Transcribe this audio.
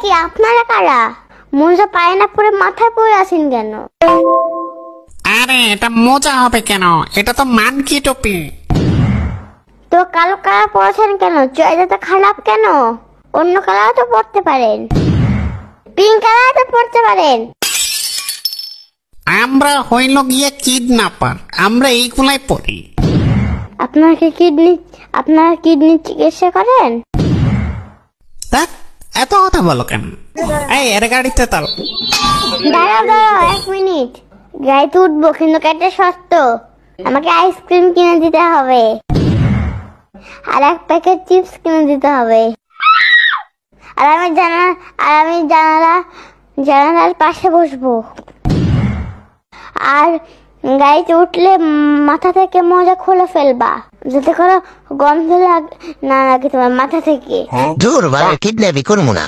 কি আপনারা কারা? মোজা পায়ে না পরে মাথায় পরে আছেন কেন? আরে এটা মোজা হবে কেন? এটা তো মানকি টুপি। তো কালো কালার পরেছেন কেন? চয়েসটা তো খারাপ কেন? অন্য কালার তো পরতে পারেন, পিঙ্ক কালার তো পরতে পারেন। আমরা হইল গিয়ে কিডন্যাপার, আমরা এইগুলাই পড়ি। আপনারা কিডনি চিকিৎসা করেন? দেখ এত কথা বলো কেন? এই এর গাড়িতে তাল। দাঁড়াও 1 মিনিট। গাড়িতে উঠবো কিন্তু গাড়িটা সস্ত, আমাকে আইসক্রিম কিনে দিতে হবে আর 1 প্যাকেট চিপস কিনে দিতে হবে। আর আমি জানালার পাশে বসবো। আর গাড়িতে উঠলে মাথা থেকে মোজা খুলে ফেলবা, যাতে করে গন্ধ না লাগে তোমার মাথা থেকে। দূর বাবা, কিডন্যাপই করবো না।